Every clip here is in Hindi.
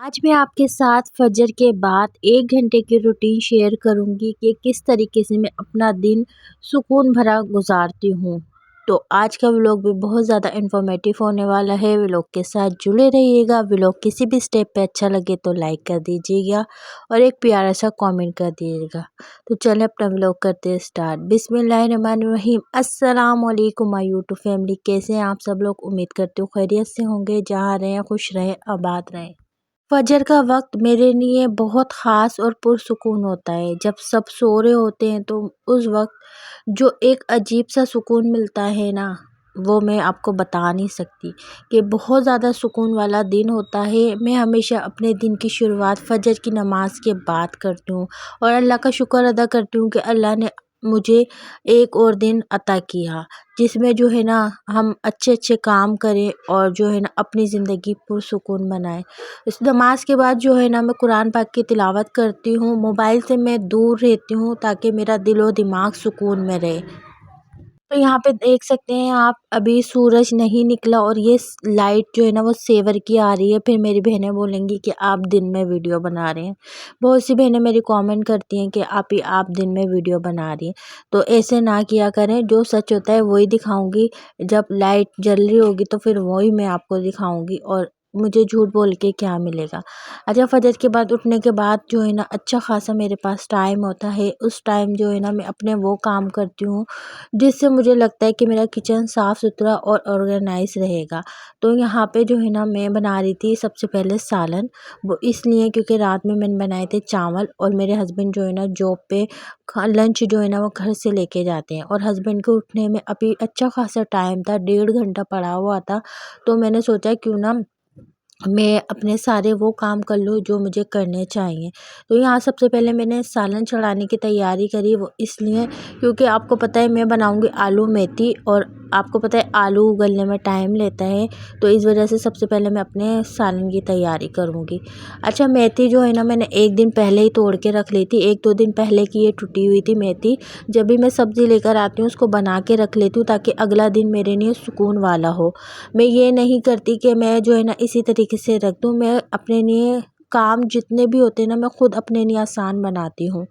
आज मैं आपके साथ फजर के बाद 1 घंटे की रूटीन शेयर करूँगी कि किस तरीके से मैं अपना दिन सुकून भरा गुज़ारती हूँ। तो आज का व्लॉग भी बहुत ज़्यादा इन्फॉर्मेटिव होने वाला है, व्लॉग के साथ जुड़े रहिएगा। व्लॉग किसी भी स्टेप पे अच्छा लगे तो लाइक कर दीजिएगा और एक प्यारा सा कमेंट कर दीजिएगा। तो चलें अपना व्लॉग करते हैं स्टार्ट। बिस्मिल्लाहिर्रहमानिर्रहीम। अस्सलाम वालेकुम माय यूट्यूब फैमिली, कैसे हैं आप सब लोग? उम्मीद करती हूँ खैरियत से होंगे, जहाँ रहें खुश रहें आबाद रहें। फजर का वक्त मेरे लिए बहुत ख़ास और पुरसुकून होता है। जब सब सो रहे होते हैं तो उस वक्त जो एक अजीब सा सुकून मिलता है ना, वो मैं आपको बता नहीं सकती कि बहुत ज़्यादा सुकून वाला दिन होता है। मैं हमेशा अपने दिन की शुरुआत फजर की नमाज के बाद करती हूँ और अल्लाह का शुक्र अदा करती हूँ कि अल्लाह ने मुझे एक और दिन अता किया, जिसमें जो है ना हम अच्छे अच्छे काम करें और जो है ना अपनी ज़िंदगी पुरसुकून बनाएं। इस नमाज के बाद जो है ना मैं कुरान पाक की तिलावत करती हूँ। मोबाइल से मैं दूर रहती हूँ ताकि मेरा दिल और दिमाग सुकून में रहे। तो यहाँ पे देख सकते हैं आप, अभी सूरज नहीं निकला और ये लाइट जो है ना वो सेवर की आ रही है। फिर मेरी बहनें बोलेंगी कि आप दिन में वीडियो बना रहे हैं। बहुत सी बहनें मेरी कमेंट करती हैं कि आप दिन में वीडियो बना रही हैं। तो ऐसे ना किया करें, जो सच होता है वही दिखाऊंगी। जब लाइट जल रही होगी तो फिर वही मैं आपको दिखाऊंगी, और मुझे झूठ बोल के क्या मिलेगा। अच्छा, फजर के बाद उठने के बाद जो है ना अच्छा खासा मेरे पास टाइम होता है। उस टाइम जो है ना मैं अपने वो काम करती हूँ जिससे मुझे लगता है कि मेरा किचन साफ़ सुथरा और ऑर्गेनाइज रहेगा। तो यहाँ पे जो है ना मैं बना रही थी सबसे पहले सालन। वो इसलिए क्योंकि रात में मैंने बनाए थे चावल, और मेरे हस्बैंड जो है ना जॉब पे लंच जो है ना वो घर से लेके जाते हैं, और हस्बैंड को उठने में अभी अच्छा खासा टाइम था, 1.5 घंटा पड़ा हुआ था। तो मैंने सोचा क्यों ना मैं अपने सारे वो काम कर लूँ जो मुझे करने चाहिए। तो यहाँ सबसे पहले मैंने सालन चढ़ाने की तैयारी करी, वो इसलिए क्योंकि आपको पता है मैं बनाऊँगी आलू मेथी, और आपको पता है आलू उगलने में टाइम लेता है। तो इस वजह से सबसे पहले मैं अपने सालन की तैयारी करूँगी। अच्छा, मेथी जो है ना मैंने 1 दिन पहले ही तोड़ के रख ली थी, 1-2 दिन पहले की ये टूटी हुई थी मेथी। जब भी मैं सब्ज़ी लेकर आती हूँ उसको बना के रख लेती हूँ ताकि अगला दिन मेरे लिए सुकून वाला हो। मैं ये नहीं करती कि मैं जो है ना इसी तरीके से रख दूँ। मैं अपने लिए काम जितने भी होते हैं ना मैं खुद अपने लिए आसान बनाती हूँ।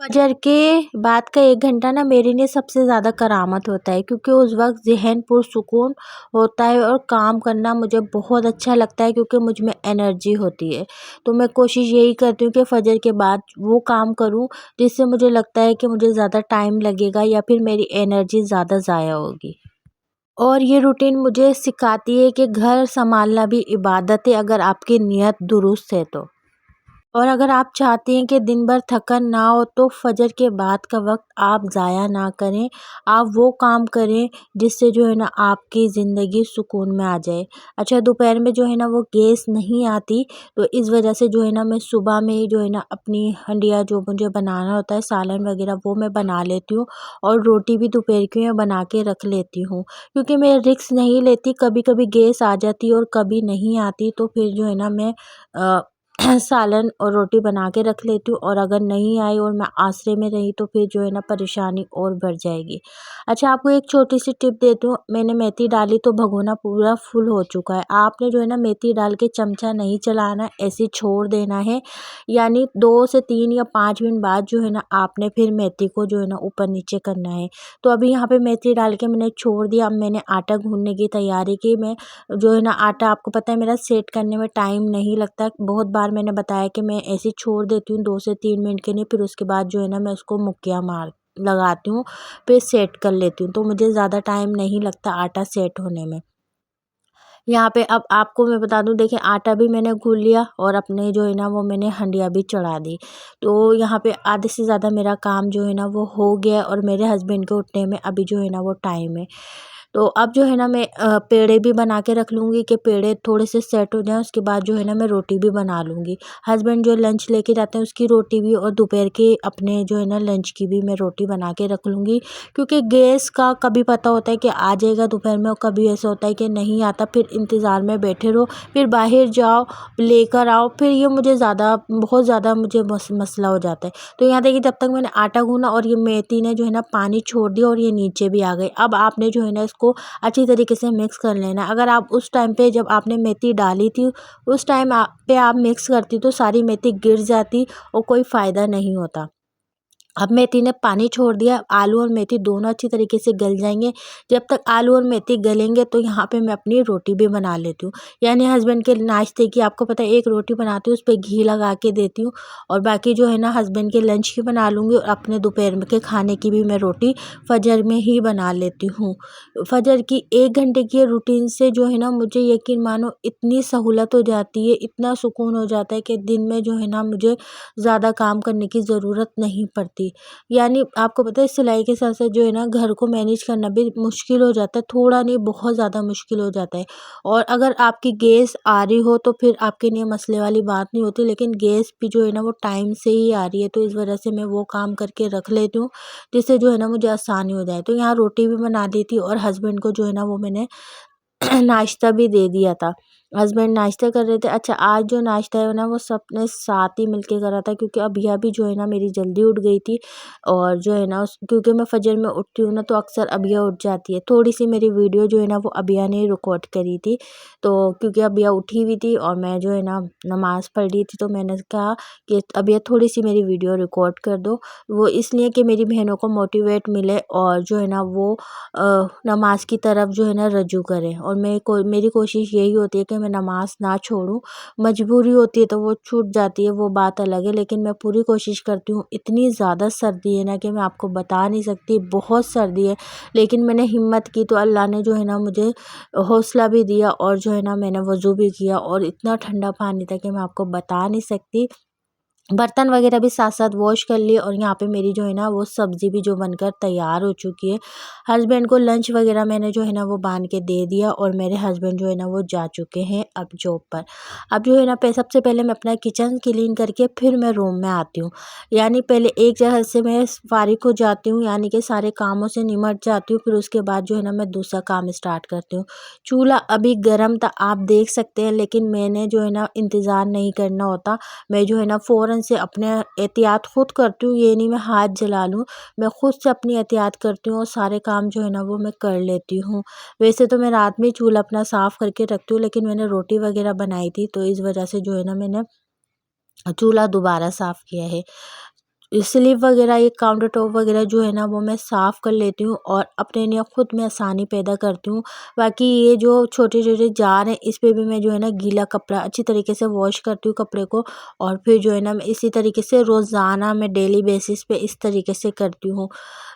फजर के बाद का 1 घंटा ना मेरे लिए सबसे ज़्यादा करामत होता है, क्योंकि उस वक्त ज़हन पुरसुकून होता है और काम करना मुझे बहुत अच्छा लगता है, क्योंकि मुझ में एनर्जी होती है। तो मैं कोशिश यही करती हूँ कि फजर के बाद वो काम करूँ जिससे मुझे लगता है कि मुझे ज़्यादा टाइम लगेगा या फिर मेरी एनर्जी ज़्यादा ज़ाया होगी। और ये रूटीन मुझे सिखाती है कि घर सँभालना भी इबादत है, अगर आपकी नियत दुरुस्त है तो। और अगर आप चाहते हैं कि दिन भर थकन ना हो तो फजर के बाद का वक्त आप ज़ाया ना करें। आप वो काम करें जिससे जो है ना आपकी ज़िंदगी सुकून में आ जाए। अच्छा, दोपहर में जो है ना वो गैस नहीं आती, तो इस वजह से जो है ना मैं सुबह में ही जो है ना अपनी हंडिया जो मुझे बनाना होता है सालन वगैरह वो मैं बना लेती हूँ, और रोटी भी दोपहर की मैं बना के रख लेती हूँ, क्योंकि मैं रिस्क नहीं लेती। कभी कभी गैस आ जाती है और कभी नहीं आती, तो फिर जो है ना मैं सालन और रोटी बना के रख लेती हूँ, और अगर नहीं आई और मैं आसरे में रही तो फिर जो है ना परेशानी और बढ़ जाएगी। अच्छा, आपको एक छोटी सी टिप देती हूँ। मैंने मेथी डाली तो भगोना पूरा फुल हो चुका है। आपने जो है ना मेथी डाल के चमचा नहीं चलाना, ऐसे ही छोड़ देना है। यानी 2 से 3 या 5 मिनट बाद जो है ना आपने फिर मेथी को जो है ना ऊपर नीचे करना है। तो अभी यहाँ पे मेथी डाल के मैंने छोड़ दिया। अब मैंने आटा गूँथने की तैयारी की। मैं जो है ना आटा, आपको पता है मेरा सेट करने में टाइम नहीं लगता। बहुत बार मैंने बताया कि मैं ऐसे ही छोड़ देती हूँ 2 से 3 मिनट के लिए, फिर उसके बाद जो है ना मैं उसको मुक्कियाँ मार लगाती हूँ, फिर सेट कर लेती हूँ। तो मुझे ज़्यादा टाइम नहीं लगता आटा सेट होने में। यहाँ पे अब आपको मैं बता दूँ, देखिए आटा भी मैंने गूँथ लिया और अपने जो है ना वो मैंने हंडिया भी चढ़ा दी। तो यहाँ पे आधे से ज़्यादा मेरा काम जो है ना वो हो गया, और मेरे हस्बैंड के उठने में अभी जो है ना वो टाइम है। तो अब जो है ना मैं पेड़े भी बना के रख लूँगी कि पेड़े थोड़े से सेट हो जाएँ, उसके बाद जो है ना मैं रोटी भी बना लूँगी। हस्बैंड जो लंच लेके जाते हैं उसकी रोटी भी, और दोपहर के अपने जो है ना लंच की भी मैं रोटी बना के रख लूँगी, क्योंकि गैस का कभी पता होता है कि आ जाएगा दोपहर में, और कभी ऐसा होता है कि नहीं आता, फिर इंतज़ार में बैठे रहो, फिर बाहर जाओ लेकर आओ, फिर ये मुझे ज़्यादा बहुत ज़्यादा मुझे मसला हो जाता है। तो यहाँ देखिए जब तक मैंने आटा गूँथा और ये मेथी ने जो है ना पानी छोड़ दिया और ये नीचे भी आ गई। अब आपने जो है ना उसको अच्छी तरीके से मिक्स कर लेना। अगर आप उस टाइम पे जब आपने मेथी डाली थी उस टाइम पे आप मिक्स करती तो सारी मेथी गिर जाती और कोई फ़ायदा नहीं होता। अब मेथी ने पानी छोड़ दिया, आलू और मेथी दोनों अच्छी तरीके से गल जाएँगे। जब तक आलू और मेथी गलेंगे तो यहाँ पे मैं अपनी रोटी भी बना लेती हूँ। यानी हस्बैंड के नाश्ते की आपको पता है एक रोटी बनाती हूँ, उस पे घी लगा के देती हूँ और बाकी जो है ना हस्बैंड के लंच की बना लूँगी और अपने दोपहर में के खाने की भी मैं रोटी फ़जर में ही बना लेती हूँ। फ़जर की 1 घंटे की रूटीन से जो है ना मुझे यकीन मानो इतनी सहूलत हो जाती है, इतना सुकून हो जाता है कि दिन में जो है ना मुझे ज़्यादा काम करने की ज़रूरत नहीं पड़ती। यानी आपको पता है सिलाई के साथ-साथ जो है ना घर को मैनेज करना भी मुश्किल हो जाता है, थोड़ा नहीं बहुत ज़्यादा मुश्किल हो जाता है। और अगर आपकी गैस आ रही हो तो फिर आपके लिए मसले वाली बात नहीं होती, लेकिन गैस भी जो है ना वो टाइम से ही आ रही है तो इस वजह से मैं वो काम करके रख लेती हूँ, जिससे जो है ना मुझे आसानी हो जाए। तो यहाँ रोटी भी बना दी थी और हस्बैंड को जो है ना वो मैंने नाश्ता भी दे दिया था। हस्बैंड नाश्ता कर रहे थे। अच्छा आज जो नाश्ता है ना वो सबने साथ ही मिलके करा था क्योंकि अभिया भी जो है ना मेरी जल्दी उठ गई थी और जो है ना उस क्योंकि मैं फ़जर में उठती हूँ ना तो अक्सर अभिया उठ जाती है। थोड़ी-सी मेरी वीडियो जो है ना वो अभिया ने रिकॉर्ड करी थी। तो क्योंकि अभिया उठी हुई थी और मैं जो है ना नमाज़ पढ़ रही थी तो मैंने कहा कि अभिया थोड़ी-सी मेरी वीडियो रिकॉर्ड कर दो। वो इसलिए कि मेरी बहनों को मोटिवेट मिले और जो है ना वो नमाज़ की तरफ जो है ना रजू करें और मेरी कोशिश यही होती है कि मैं नमाज़ ना छोड़ूं। मजबूरी होती है तो वो छूट जाती है वो बात अलग है, लेकिन मैं पूरी कोशिश करती हूँ। इतनी ज़्यादा सर्दी है ना कि मैं आपको बता नहीं सकती, बहुत सर्दी है, लेकिन मैंने हिम्मत की तो अल्लाह ने जो है ना मुझे हौसला भी दिया और जो है ना मैंने वज़ू भी किया और इतना ठंडा पानी था कि मैं आपको बता नहीं सकती। बर्तन वगैरह भी साथ-साथ वॉश कर लिए और यहाँ पे मेरी जो है ना वो सब्ज़ी भी जो बनकर तैयार हो चुकी है। हस्बैंड को लंच वगैरह मैंने जो है ना वो बाँध के दे दिया और मेरे हस्बैंड जो है ना वो जा चुके हैं अब जॉब पर। अब जो है ना पे सबसे पहले मैं अपना किचन क्लीन करके फिर मैं रूम में आती हूँ। यानी पहले एक जगह से मैं फ़ारिग हो जाती हूँ, यानी कि सारे कामों से निमट जाती हूँ, फिर उसके बाद जो है ना मैं दूसरा काम स्टार्ट करती हूँ। चूल्हा अभी गरम था आप देख सकते हैं, लेकिन मैंने जो है ना इंतज़ार नहीं करना होता। मैं जो है ना फ़ौरन से अपने एहतियात खुद करती हूँ, ये नहीं मैं हाथ जला लूँ, मैं खुद से अपनी एहतियात करती हूँ और सारे काम जो है ना वो मैं कर लेती हूँ। वैसे तो मैं रात में चूल्हा अपना साफ़ करके रखती हूँ, लेकिन मैंने रोटी वग़ैरह बनाई थी तो इस वजह से जो है ना मैंने चूल्हा दोबारा साफ़ किया है। स्लिप वगैरह ये काउंटर टॉप वगैरह जो है ना वो मैं साफ़ कर लेती हूँ और अपने लिए खुद में आसानी पैदा करती हूँ। बाकी ये जो छोटे-छोटे जार हैं इस पे भी मैं जो है ना गीला कपड़ा अच्छी तरीके से वॉश करती हूँ कपड़े को और फिर जो है ना मैं इसी तरीके से रोज़ाना मैं डेली बेसिस पे इस तरीके से करती हूँ।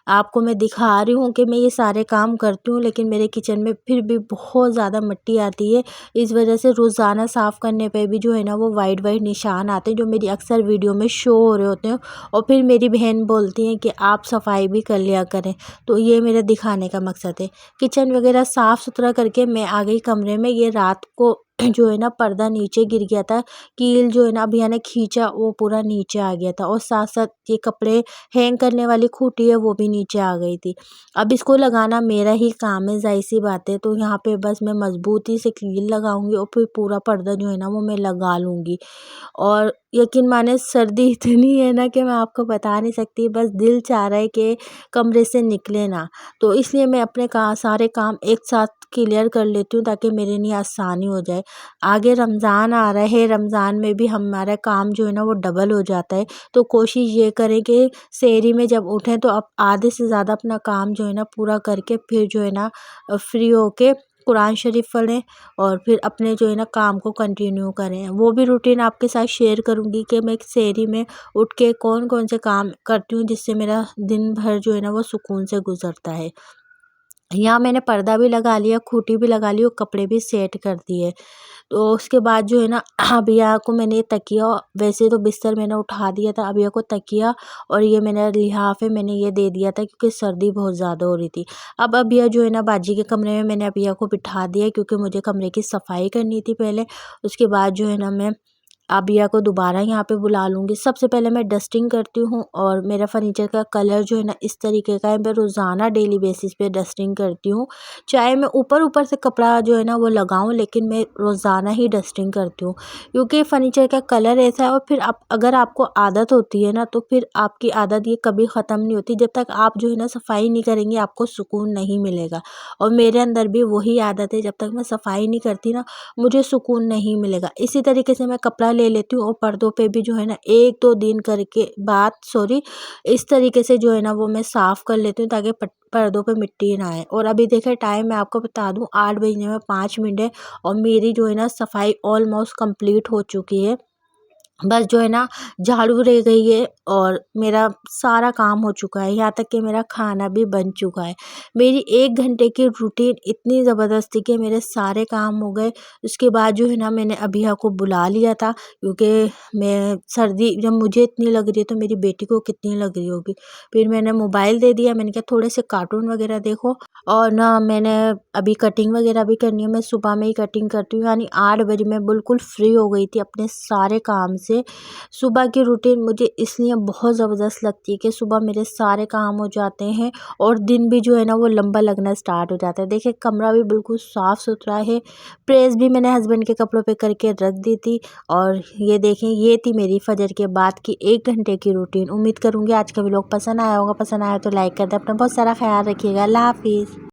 आपको मैं दिखा रही हूँ कि मैं ये सारे काम करती हूँ, लेकिन मेरे किचन में फिर भी बहुत ज़्यादा मिट्टी आती है। इस वजह से रोज़ाना साफ़ करने पे भी जो है ना वो वाइट-वाइट निशान आते हैं जो मेरी अक्सर वीडियो में शो हो रहे होते हैं। और फिर मेरी बहन बोलती हैं कि आप सफाई भी कर लिया करें, तो ये मेरे दिखाने का मकसद है। किचन वगैरह साफ़ सुथरा करके मैं आ गई कमरे में। ये रात को जो है ना पर्दा नीचे गिर गया था, कील जो है ना अभिया ने खींचा वो पूरा नीचे आ गया था और साथ-साथ ये कपड़े हैंग करने वाली खूंटी है वो भी नीचे आ गई थी। अब इसको लगाना मेरा ही काम है, ज़ाहिर-सी बात है, तो यहाँ पे बस मैं मज़बूती से कील लगाऊँगी और फिर पूरा पर्दा जो है ना वो मैं लगा लूँगी। और यकीन माने सर्दी इतनी है ना कि मैं आपको बता नहीं सकती, बस दिल चाह रहा है कि कमरे से निकले ना। तो इसलिए मैं अपने सारे काम एक साथ क्लियर कर लेती हूँ ताकि मेरे लिए आसानी हो जाए। आगे रमज़ान आ रहा है, रमज़ान में भी हमारा काम जो है ना वो डबल हो जाता है। तो कोशिश ये करें कि सेहरी में जब उठें तो आप आधे से ज़्यादा अपना काम जो है ना पूरा करके फिर जो है ना फ्री होके कुरान शरीफ पढ़ें और फिर अपने जो है ना काम को कंटिन्यू करें। वो भी रूटीन आपके साथ शेयर करूँगी कि मैं सेहरी में उठ के कौन-कौन से काम करती हूँ जिससे मेरा दिन भर जो है ना वो सुकून से गुज़रता है। यहाँ मैंने पर्दा भी लगा लिया, खूंटी भी लगा ली और कपड़े भी सेट कर दिए। तो उसके बाद जो है ना अभिया को मैंने तकिया, वैसे तो बिस्तर मैंने उठा दिया था, अभिया को तकिया और ये मैंने लिहाफ़ है मैंने ये दे दिया था क्योंकि सर्दी बहुत ज़्यादा हो रही थी। अब अभिया जो है ना बाजी के कमरे में मैंने अभिया को बिठा दिया क्योंकि मुझे कमरे की सफाई करनी थी पहले। उसके बाद जो है ना मैं अबिया को दोबारा यहाँ पे बुला लूँगी। सबसे पहले मैं डस्टिंग करती हूँ और मेरा फर्नीचर का कलर जो है ना इस तरीके का है। मैं रोज़ाना डेली बेसिस पे डस्टिंग करती हूँ, चाहे मैं ऊपर ऊपर से कपड़ा जो है ना वो लगाऊँ, लेकिन मैं रोज़ाना ही डस्टिंग करती हूँ, क्योंकि फर्नीचर का कलर ऐसा है। और फिर आप अगर आपको आदत होती है ना, तो फिर आपकी आदत ये कभी ख़त्म नहीं होती। जब तक आप जो है ना सफाई नहीं करेंगे, आपको सुकून नहीं मिलेगा। और मेरे अंदर भी वही आदत है, जब तक मैं सफाई नहीं करती ना, मुझे सुकून नहीं मिलेगा। इसी तरीके से मैं कपड़ा ले लेती हूँ और पर्दों पे भी जो है ना 1-2 दिन करके बाद इस तरीके से जो है ना वो मैं साफ़ कर लेती हूँ, ताकि पर्दों पे मिट्टी ना आए। और अभी देखिए टाइम मैं आपको बता दूँ, 8 बजने में 5 मिनट है और मेरी जो है ना सफाई ऑलमोस्ट कंप्लीट हो चुकी है। बस जो है ना झाड़ू रह गई है और मेरा सारा काम हो चुका है, यहाँ तक कि मेरा खाना भी बन चुका है। मेरी 1 घंटे की रूटीन इतनी ज़बरदस्त थी कि मेरे सारे काम हो गए। उसके बाद जो है ना मैंने अभिया को बुला लिया था, क्योंकि मैं सर्दी जब मुझे इतनी लग रही है तो मेरी बेटी को कितनी लग रही होगी। फिर मैंने मोबाइल दे दिया, मैंने कहा थोड़े से कार्टून वगैरह देखो। और ना मैंने अभी कटिंग वगैरह भी करनी है, मैं सुबह में ही कटिंग करती हूँ, यानी 8 बजे मैं बिल्कुल फ्री हो गई थी अपने सारे काम से। सुबह की रूटीन मुझे इसलिए बहुत ज़बरदस्त लगती है कि सुबह मेरे सारे काम हो जाते हैं और दिन भी जो है ना वो लंबा लगना स्टार्ट हो जाता है। देखिए कमरा भी बिल्कुल साफ़ सुथरा है। प्रेस भी मैंने हस्बैंड के कपड़ों पे करके रख दी थी। और ये देखें, ये थी मेरी फजर के बाद की 1 घंटे की रूटीन। उम्मीद करूँगी आज का व्लॉग पसंद आया होगा। पसंद आया तो लाइक कर दें। अपना बहुत सारा ख्याल रखिएगा। अल्लाह हाफिज़।